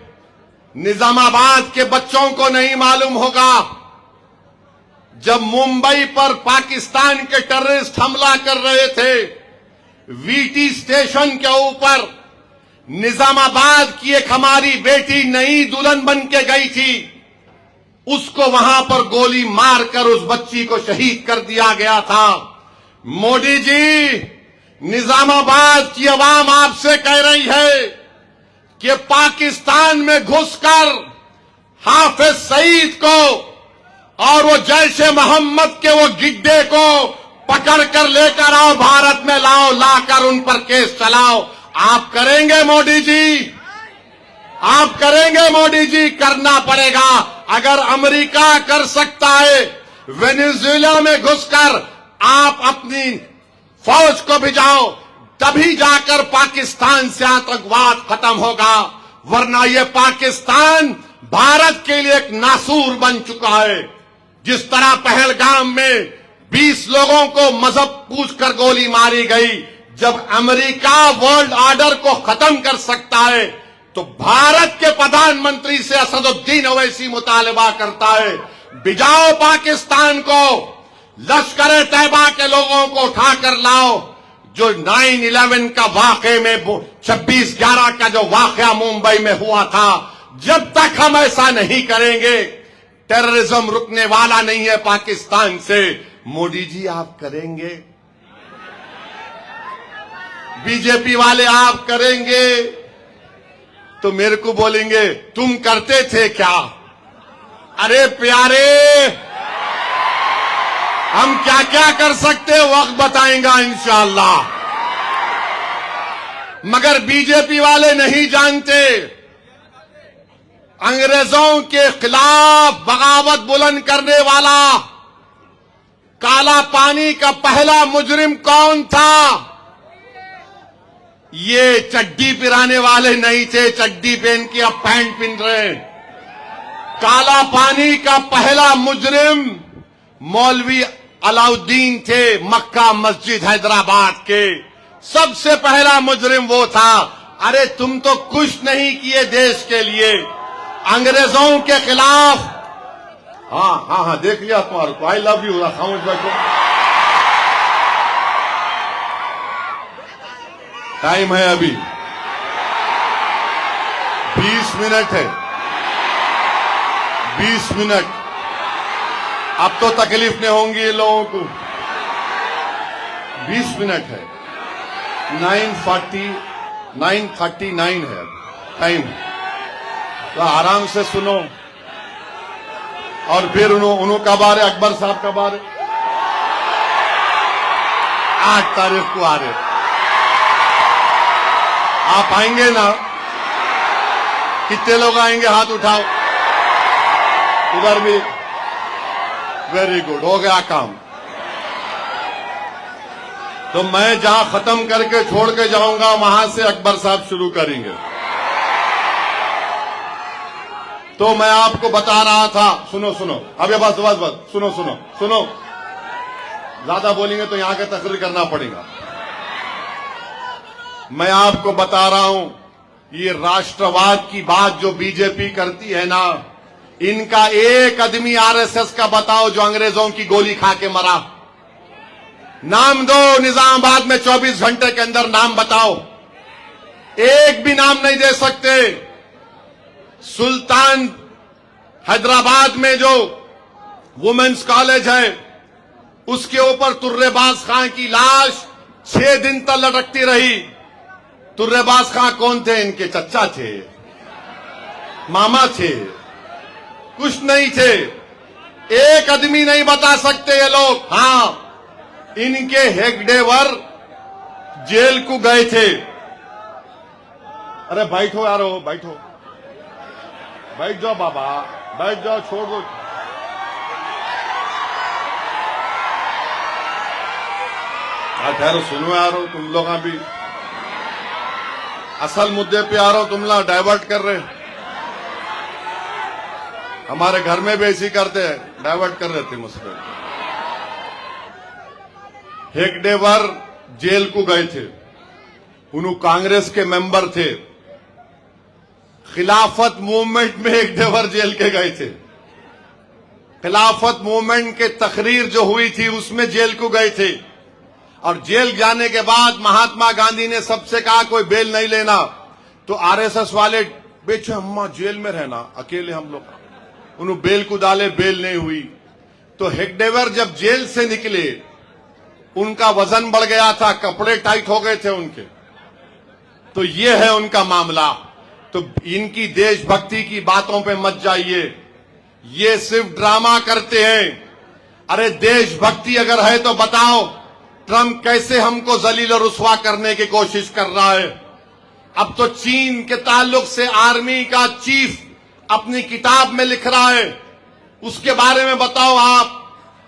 निजामाबाद के बच्चों को नहीं मालूम होगा, जब मुंबई पर पाकिस्तान के टेररिस्ट हमला कर रहे थे, वीटी स्टेशन के ऊपर निजामाबाद की एक हमारी बेटी नई दुल्हन बन के गई थी, उसको वहां पर गोली मारकर उस बच्ची को शहीद कर दिया गया था। मोदी जी, निजामाबाद की आवाम आपसे कह रही है कि पाकिस्तान में घुसकर हाफिज सईद को और वो जैशे मोहम्मद के वो गिड्डे को पकड़कर लेकर आओ, भारत में लाओ, लाकर उन पर केस चलाओ। आप करेंगे मोदी जी? आप करेंगे मोदी जी? करना पड़ेगा। अगर अमेरिका कर सकता है वेनेजुएला में घुसकर, आप अपनी फौज को भिजाओ, तभी जाकर पाकिस्तान से आतंकवाद खत्म होगा। वरना ये पाकिस्तान भारत के लिए एक नासूर बन चुका है। जिस तरह पहलगाम में 20 लोगों को मजहब पूछकर गोली मारी गई, जब अमेरिका वर्ल्ड ऑर्डर को खत्म कर सकता है, तो भारत के प्रधानमंत्री से असदुद्दीन ओवैसी मुतालबा करता है, भिजाओ पाकिस्तान को, लश्कर तैयबा के लोगों को उठाकर लाओ। जो 9/11 का वाकये में 26/11 का जो वाकया मुंबई में हुआ था, जब तक हम ऐसा नहीं करेंगे, टेररिज्म रुकने वाला नहीं है पाकिस्तान से। मोदी जी आप करेंगे? बीजेपी वाले आप करेंगे? तो मेरे को बोलेंगे तुम करते थे क्या? अरे प्यारे, हम क्या क्या कर सकते हैं वक्त बताएंगा इंशाअल्लाह। मगर बीजेपी वाले नहीं जानते, अंग्रेजों के खिलाफ बगावत बुलंद करने वाला काला पानी का पहला मुजरिम कौन था? ये चड्डी पिराने वाले नहीं थे, चड्डी पहन के अब पैंट पहन रहे। काला पानी का पहला मुजरिम मौलवी अलाउद्दीन थे, मक्का मस्जिद हैदराबाद के सबसे पहला मुजरिम वो था। अरे तुम तो कुछ नहीं किए देश के लिए, अंग्रेजों के खिलाफ। हाँ, देख लिया तुम्हारे को। I love you. खामोश बैठो, टाइम है अभी 20 मिनट है, 20 मिनट। अब तो तकलीफ नहीं होंगी ये लोगों को। 20 मिनट है, 9:39 है टाइम, तो आराम से सुनो। और फिर उन्हों कब आ रहे? अकबर साहब कब आ रहे? 8 तारीख को आ रहे। आप आएंगे ना? कितने लोग आएंगे? हाथ उठाओ। उधर भी। वेरी गुड, हो गया काम। तो मैं जहां खत्म करके छोड़ के जाऊंगा, वहां से अकबर साहब शुरू करेंगे। तो मैं आपको बता रहा था, सुनो, अब ये बस सुनो। ज्यादा बोलेंगे तो यहां के तकरीर करना पड़ेगा। मैं आपको बता रहा हूं, ये राष्ट्रवाद की बात जो बीजेपी करती है ना, इनका एक आदमी आरएसएस का बताओ जो अंग्रेजों की गोली खा के मरा। नाम दो, निजामाबाद में 24 घंटे के अंदर नाम बताओ। एक भी नाम नहीं दे सकते। सुल्तान हैदराबाद में जो वुमेन्स कॉलेज है, उसके ऊपर तुर्रेबाज खां की लाश 6 दिन तक लटकती रही। तुर्रेबाज खां कौन थे? इनके चचा थे, मामा थे, कुछ नहीं थे। एक आदमी नहीं बता सकते ये लोग। हां, इनके हेगडेवर जेल को गए थे। अरे बैठो यारो, बैठो, बैठ जाओ बाबा, बैठ जाओ, छोड़ दो। ठहरो, सुनो यारो, तुम लोग अभी असल मुद्दे पे आ रहा हूं, तुम लोग डाइवर्ट कर रहे। हमारे घर में भी ऐसी करते हैं, डाइवर्ट कर रहे थे मुझसे। हेगडेवर जेल को गए थे। उन्होंने कांग्रेस के मेंबर थे। खिलाफत मूवमेंट में हेगडेवर जेल के गए थे। खिलाफत मूवमेंट के तकरीर जो हुई थी उसमें जेल को गए थे। और जेल जाने के बाद महात्मा गांधी ने सबसे कहा कोई बेल नहीं लेना, तो आरएसएस वाले बेचे अम्मा जेल में रहना अकेले हम लोग, उन्होंने बेल को डाले, बेल नहीं हुई। तो हेगडेवर जब जेल से निकले, उनका वजन बढ़ गया था, कपड़े टाइट हो गए थे उनके। तो ये है उनका मामला। तो इनकी देशभक्ति की बातों पे मत जाइए, ये सिर्फ ड्रामा करते हैं। अरे देशभक्ति अगर है तो बताओ, ट्रंप कैसे हमको जलील और रुस्वा करने की कोशिश कर रहा है। अब तो चीन के ताल्लुक से आर्मी का चीफ अपनी किताब में लिख रहा है, उसके बारे में बताओ आप,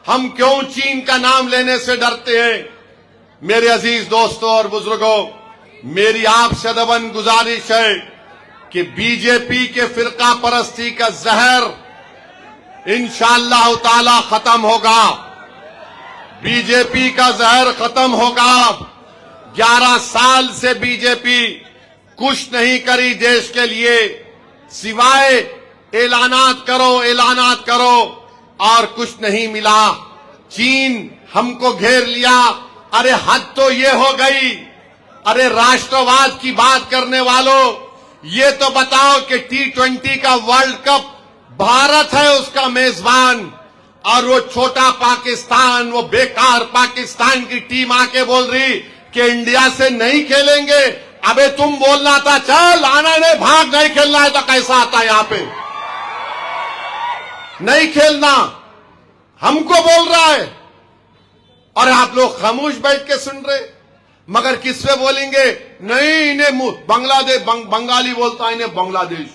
हम क्यों चीन का नाम लेने से डरते हैं। मेरे अजीज दोस्तों और बुजुर्गों, मेरी आपसे अदबन गुजारिश है कि बीजेपी के फिरका परस्ती का जहर इंशाअल्लाह ताला खत्म होगा। बीजेपी का जहर खत्म होगा। 11 साल से बीजेपी कुछ नहीं करी देश के लिए, सिवाय ऐलानात करो और कुछ नहीं मिला। चीन हमको घेर लिया। अरे हद तो ये हो गई। अरे राष्ट्रवाद की बात करने वालों, ये तो बताओ कि T20 का वर्ल्ड कप भारत है उसका मेजबान, और वो छोटा पाकिस्तान, वो बेकार पाकिस्तान की टीम आके बोल रही कि इंडिया से नहीं खेलेंगे। अबे तुम बोलना था, चल आना नहीं, भाग, नहीं खेलना है तो कैसा आता यहां पे? नहीं खेलना हमको बोल रहा है और आप लोग खामोश बैठ के सुन रहे। मगर किस पे बोलेंगे? नहीं, इन्हें बांग्लादेश, बंगाली बोलता है, इन्हें बांग्लादेश,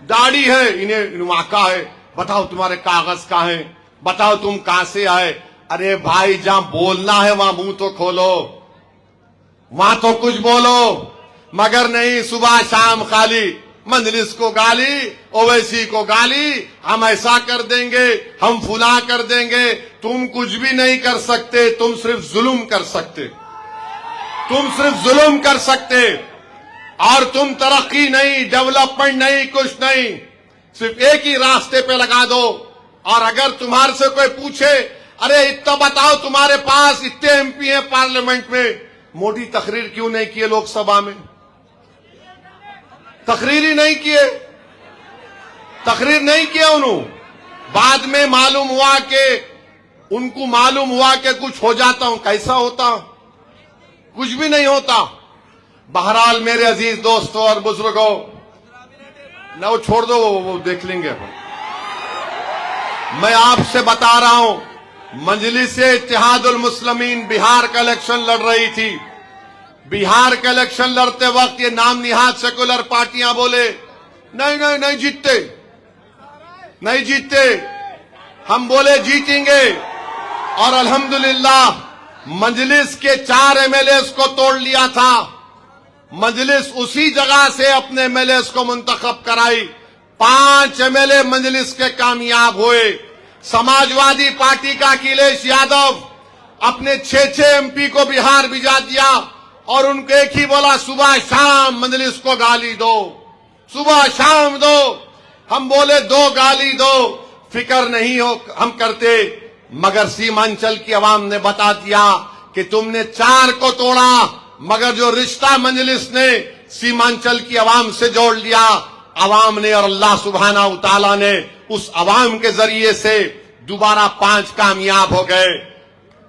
दाढ़ी है, इन्हें वहां का है। बताओ तुम्हारे कागज कहां है, बताओ तुम कहां से आए। अरे भाई, जहां बोलना है वहां मुंह तो खोलो, वहां तो कुछ बोलो। मगर नहीं, सुबह शाम खाली मजलिस को गाली, ओवैसी को गाली, हम ऐसा कर देंगे, हम फुला कर देंगे। तुम कुछ भी नहीं कर सकते, तुम सिर्फ जुल्म कर सकते, तुम सिर्फ जुल्म कर सकते। और तुम तरक्की नहीं, डेवलपमेंट नहीं, कुछ नहीं, सिर्फ एक ही रास्ते पे लगा दो। और अगर तुम्हारे से कोई पूछे, अरे इतना बताओ तुम्हारे पास इतने एमपी हैं पार्लियामेंट में, मोदी तकरीर क्यों नहीं किए लोकसभा में? तकरीर ही नहीं किए, तकरीर नहीं किया उन्होंने। बाद में मालूम हुआ कि उनको मालूम हुआ कि कुछ हो जाता हूं। कैसा होता? कुछ भी नहीं होता। बहरहाल मेरे अजीज दोस्तों और बुजुर्गों, ना वो छोड़ दो, वो देख लेंगे अपन। मैं आपसे बता रहा हूं, मजलिस-ए इत्तेहादुल मुस्लिमीन बिहार का इलेक्शन लड़ रही थी। बिहार का इलेक्शन लड़ते वक्त ये नाम निहाद सेकुलर पार्टियां बोले नहीं नहीं नहीं जीतते, नहीं जीतते। हम बोले जीतेंगे, और अल्हम्दुलिल्लाह मजलिस के 4 एमएलए को तोड़ लिया था। मजलिस उसी जगह से अपने एमएलए को मुंतखब कराई। 5 एमएलए मजलिस के कामयाब हुए। समाजवादी पार्टी का अखिलेश यादव अपने 6 एमपी को बिहार भिजा दिया, और उनको एक ही बोला, सुबह शाम मजलिस को गाली दो, सुबह शाम दो। हम बोले दो गाली दो, फिक्र नहीं हो हम करते, मगर सीमांचल की आवाम ने बता दिया कि तुमने 4 को तोड़ा, मगर जो रिश्ता मजलिस ने सीमांचल की आवाम से जोड़ लिया, आवाम ने और अल्लाह सुब्हाना व तआला ने उस आवाम के जरिए से दोबारा 5 कामयाब हो गए।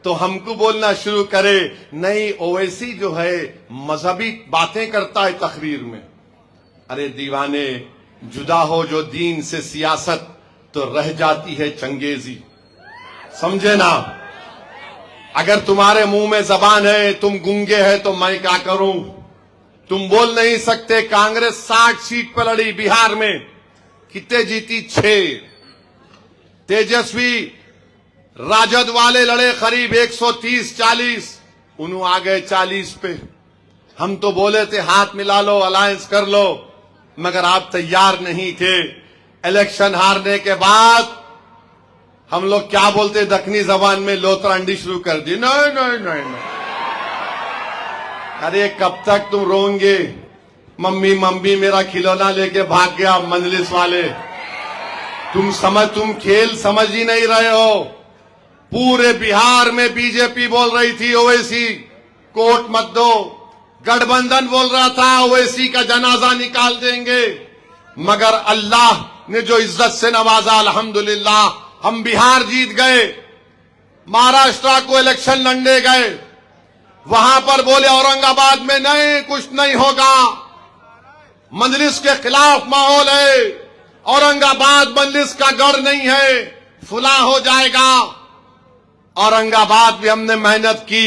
तो हमको बोलना शुरू करे, नहीं ओवैसी जो है मजहबी बातें करता है तकरीर में। अरे दीवाने, जुदा हो जो दीन से सियासत तो रह जाती है चंगेजी, समझे ना। अगर तुम्हारे मुंह में जबान है, तुम गूंगे हैं, तो मैं क्या करूं। तुम बोल नहीं सकते। कांग्रेस 60 सीट पर लड़ी बिहार में, कितने जीती? 6। तेजस्वी राजद वाले लड़े करीब 130-40, उन्होंने आ गए 40 पे। हम तो बोले थे हाथ मिला लो, अलायंस कर लो, मगर आप तैयार नहीं थे। इलेक्शन हारने के बाद हम लोग क्या बोलते दक्षिणी जबान में, लोतरंडी शुरू कर दी। नहीं नहीं नहीं नहीं, अरे कब तक तुम रोंगे। मम्मी मम्मी मेरा खिलौना लेके भाग गया मजलिस वाले। तुम खेल समझ ही नहीं रहे हो। पूरे बिहार में बीजेपी बोल रही थी ओवैसी कोर्ट मत दो, गठबंधन बोल रहा था ओवैसी का जनाजा निकाल देंगे, मगर अल्लाह ने जो इज्जत से नवाजा, अल्हम्दुलिल्लाह हम बिहार जीत गए। महाराष्ट्र को इलेक्शन लड़ने गए, वहां पर बोले औरंगाबाद में नहीं, कुछ नहीं होगा, मजलिस के खिलाफ माहौल है, औरंगाबाद मजलिस का गढ़ नहीं है, फुला हो जाएगा। औरंगाबाद भी हमने मेहनत की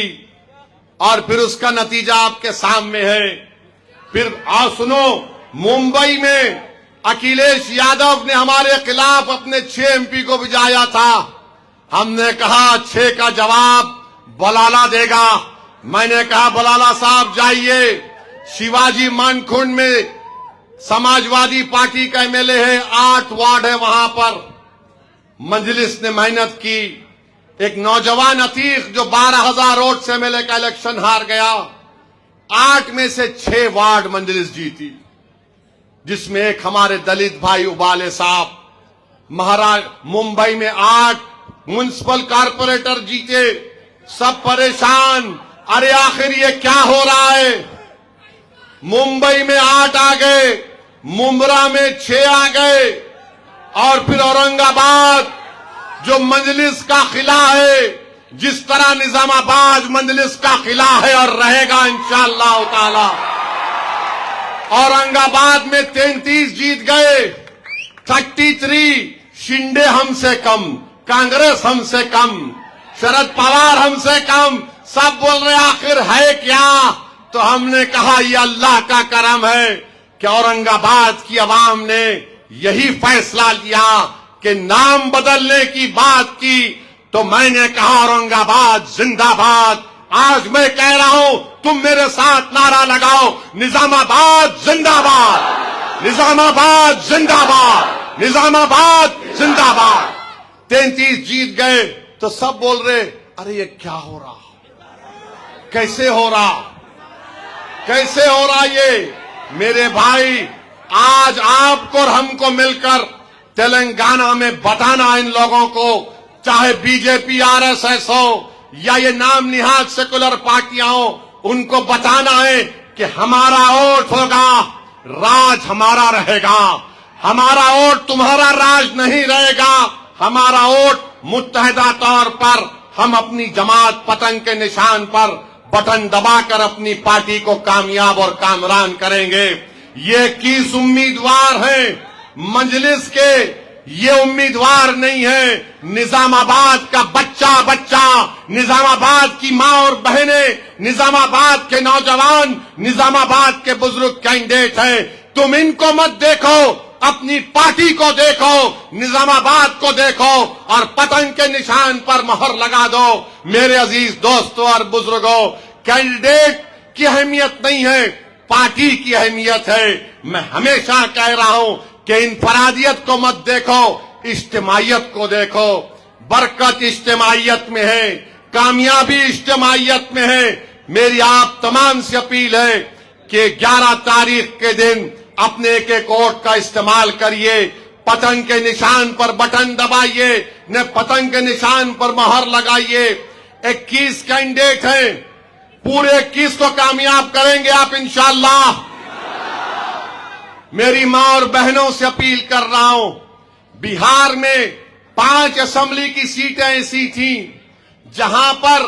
और फिर उसका नतीजा आपके सामने है। फिर आओ सुनो, मुंबई में अखिलेश यादव ने हमारे खिलाफ अपने 6 एमपी को भिजाया था। हमने कहा 6 का जवाब बलाला देगा। मैंने कहा बलाला साहब जाइए, शिवाजी मानकुंड में समाजवादी पार्टी का एमएलए है, 8 वार्ड है वहां पर। मजलिस ने मेहनत की। एक नौजवान अतीक जो 12,000 वोट से एमएलए का इलेक्शन हार गया, 8 में से 6 वार्ड मजलिस जीती, जिसमें एक हमारे दलित भाई उबाले साहब। महाराज मुंबई में 8 म्युनिसिपल कारपोरेटर जीते, सब परेशान, अरे आखिर ये क्या हो रहा है। मुंबई में 8 आ गए, मुंब्रा में 6 आ गए, और फिर औरंगाबाद जो मजलिस का किला है, जिस तरह निजामाबाद मजलिस का किला है और रहेगा इंशाअल्लाह ताला। औरंगाबाद में 33 जीत गए, 33। शिंदे हमसे कम, कांग्रेस हमसे कम, शरद पवार हमसे कम, सब बोल रहे आखिर है क्या। तो हमने कहा यह अल्लाह का करम है कि औरंगाबाद की आवाम ने यही फैसला लिया कि नाम बदलने की बात की। तो मैंने कहा औरंगाबाद जिंदाबाद। आज मैं कह रहा हूं, तुम मेरे साथ नारा लगाओ, निजामाबाद जिंदाबाद, निजामाबाद जिंदाबाद, निजामाबाद जिंदाबाद। 33 जीत गए तो सब बोल रहे अरे ये क्या हो रहा, कैसे हो रहा, कैसे हो रहा ये। मेरे भाई, आज आपको और हमको मिलकर तेलंगाना में बताना इन लोगों को, चाहे बीजेपी आरएसएस हो या ये नाम निहाद सेकुलर पार्टियां हो, उनको बताना है कि हमारा वोट होगा, राज हमारा रहेगा। हमारा वोट तुम्हारा राज नहीं रहेगा। हमारा वोट मुत्तहिदा तौर पर हम अपनी जमात पतंग के निशान पर बटन दबाकर अपनी पार्टी को कामयाब और कामरान करेंगे। ये 21 उम्मीदवार हैं मजलिस के, ये उम्मीदवार नहीं है निजामाबाद का बच्चा बच्चा, निजामाबाद की मां और बहनें, निजामाबाद के नौजवान, निजामाबाद के बुजुर्ग कैंडिडेट हैं। तुम इनको मत देखो, अपनी पार्टी को देखो, निजामाबाद को देखो और पतंग के निशान पर मोहर लगा दो। मेरे अजीज दोस्तों और बुजुर्गों, कैंडिडेट की अहमियत नहीं है, पार्टी की अहमियत है। मैं हमेशा कह रहा हूं कि इनफरादियत को मत देखो, इज्तिमाइयत को देखो। बरकत इज्तिमाइयत में है, कामयाबी इज्तिमाइयत में है। मेरी आप तमाम से अपील है कि 11 तारीख के दिन अपने एक वोट का इस्तेमाल करिए। पतंग के निशान पर बटन दबाइए, न पतंग के निशान पर मोहर लगाइए। 21 कैंडिडेट हैं, पूरे 21 को कामयाब करेंगे आप इंशाअल्लाह। मेरी मां और बहनों से अपील कर रहा हूं, बिहार में 5 असेंबली की सीटें ऐसी थी जहां पर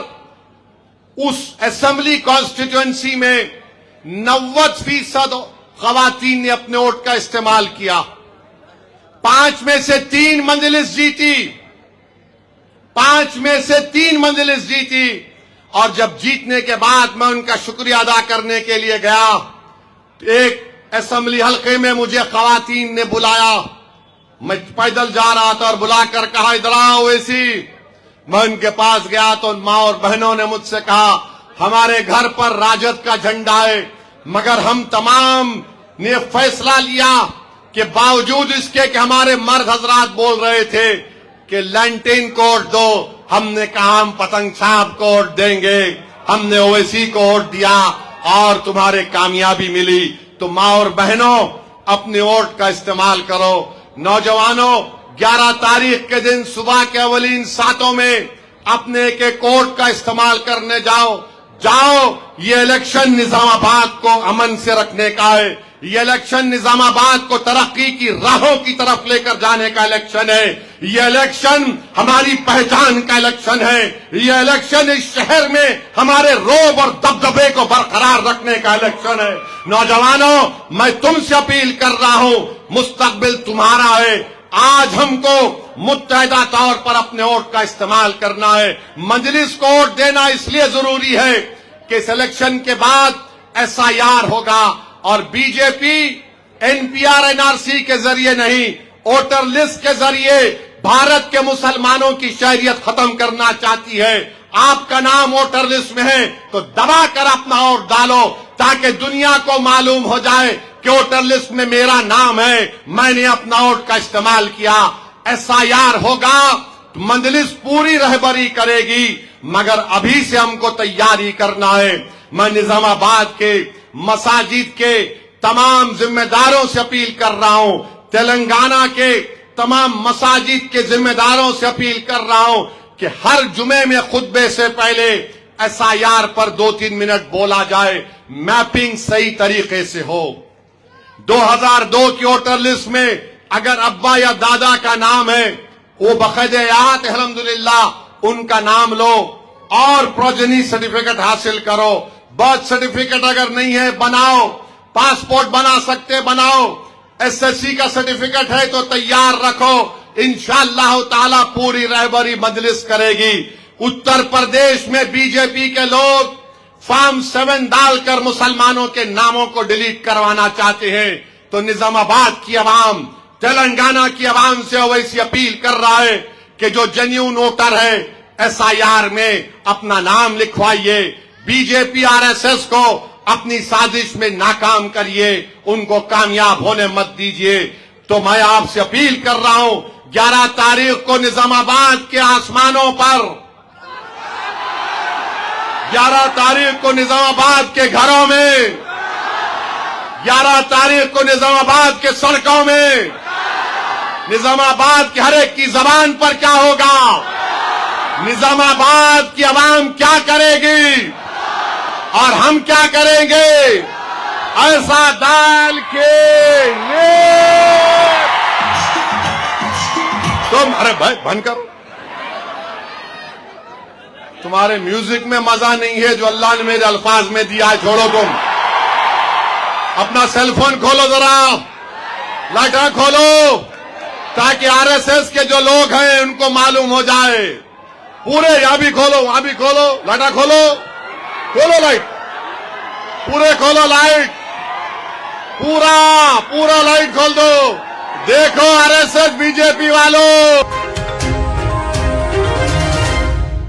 उस असेंबली कॉन्स्टिट्यूएंसी में 90% खवातीन ने अपने वोट का इस्तेमाल किया। 5 में से 3 मंजिलिस जीती, 5 में से 3 मंजिलिस जीती। और जब जीतने के बाद मैं उनका शुक्रिया अदा करने के लिए गया, एक असेंबली हल्के में मुझे खवातीन ने बुलाया। मैं पैदल जा रहा था और बुलाकर कहा, इधर आओ ओवैसी। मैं उनके पास गया तो मां और बहनों ने मुझसे कहा, हमारे घर पर राजद का झंडा है, मगर हम तमाम ने फैसला लिया कि बावजूद इसके कि हमारे मर्द हजरात बोल रहे थे कि लैंटिन को वोट दो, हमने कहा हम पतंग साहब को वोट देंगे। हमने ओवैसी को वोट दिया और तुम्हारे कामयाबी मिली। तो मां और बहनों, अपने वोट का इस्तेमाल करो। नौजवानों, 11 तारीख के दिन सुबह के अवलीन सातों में अपने एक वोट का इस्तेमाल करने जाओ। ये इलेक्शन निजामाबाद को अमन से रखने का है। ये इलेक्शन निजामाबाद को तरक्की की राहों की तरफ लेकर जाने का इलेक्शन है। ये इलेक्शन हमारी पहचान का इलेक्शन है। ये इलेक्शन इस शहर में हमारे रोब और दबदबे को बरकरार रखने का इलेक्शन है। नौजवानों, मैं तुमसे अपील कर रहा हूं, मुस्तकबिल तुम्हारा है। आज हमको मुत्तहिदा तौर पर अपने वोट का इस्तेमाल करना है। मजलिस को वोट देना इसलिए जरूरी है कि इस इलेक्शन के बाद SIR होगा और बीजेपी NPR NRC के जरिए नहीं, वोटर लिस्ट के जरिए भारत के मुसलमानों की शहरियत खत्म करना चाहती है। आपका नाम वोटर लिस्ट में है तो दबाकर अपना वोट डालो, ताकि दुनिया को मालूम हो जाए कि वोटर लिस्ट में मेरा नाम है, मैंने अपना वोट का इस्तेमाल किया। SIR होगा, मजलिस पूरी रहबरी करेगी, मगर अभी से हमको तैयारी करना है। मैं निजामाबाद के मसाजिद के तमाम जिम्मेदारों से अपील कर रहा हूं, तेलंगाना के तमाम मसाजिद के जिम्मेदारों से अपील कर रहा हूं कि हर जुमे में खुतबे से पहले SIR पर 2-3 मिनट बोला जाए, मैपिंग सही तरीके से हो। 2002 की वोटर लिस्ट में अगर अब्बा या दादा का नाम है, वो बकायदेयात अल्हम्दुलिल्लाह उनका नाम लो और प्रोजेनी सर्टिफिकेट हासिल करो। बर्थ सर्टिफिकेट अगर नहीं है बनाओ, पासपोर्ट बना सकते बनाओ, SSC का सर्टिफिकेट है तो तैयार रखो। इंशाअल्लाह ताला पूरी रहबरी मजलिस करेगी। उत्तर प्रदेश में बीजेपी के लोग फॉर्म 7 डालकर मुसलमानों के नामों को डिलीट करवाना चाहते हैं। तो निजामाबाद की आवाम, तेलंगाना की आवाम से ओवैसी अपील कर रहा है कि जो जेन्युइन वोटर है SIR में अपना नाम लिखवाइए। बीजेपी RSS को अपनी साजिश में नाकाम करिए, उनको कामयाब होने मत दीजिए। तो मैं आपसे अपील कर रहा हूं, 11 तारीख को निजामाबाद के आसमानों पर, 11 तारीख को निजामाबाद के घरों में, 11 तारीख को निजामाबाद के सड़कों में, निजामाबाद के हर एक की जबान पर क्या होगा, निजामाबाद की आवाम क्या करेगी और हम क्या करेंगे, ऐसा डाल के तुम, अरे भाई बंद करो, तुम्हारे म्यूजिक में मजा नहीं है जो अल्लाह ने मेरे अल्फाज में दिया है। छोड़ो, तुम अपना सेलफोन खोलो, जरा लाटा खोलो, ताकि RSS के जो लोग हैं उनको मालूम हो जाए। पूरे यहां भी खोलो, वहां भी खोलो, लाटा खोलो, खोलो लाइट, पूरे खोलो लाइट, पूरा लाइट खोल दो। देखो RSS बीजेपी वालों,